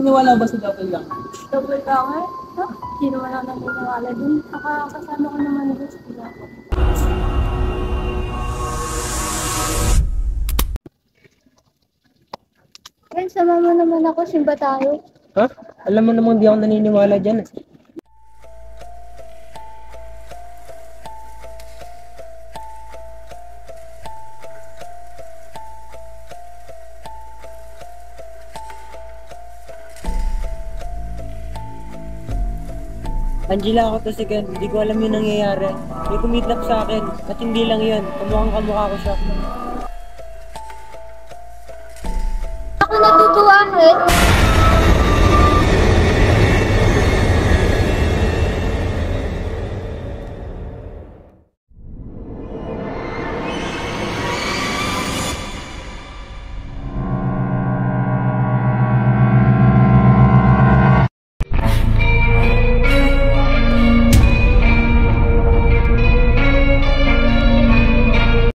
Niwala ba sa double lang? Double ganger? Ha? Hindi naman ako naniniwala dun. Nakakasama ko naman dun sa sila ko. Yan, sama mo naman ako, simba tayo. Ha? Alam mo namang di ako naniniwala dyan. Angela, ako to si Ken. Hindi ko alam yung nangyayari. May kumidnap sa akin at hindi lang yun. Kamukhang kamukha ko siya.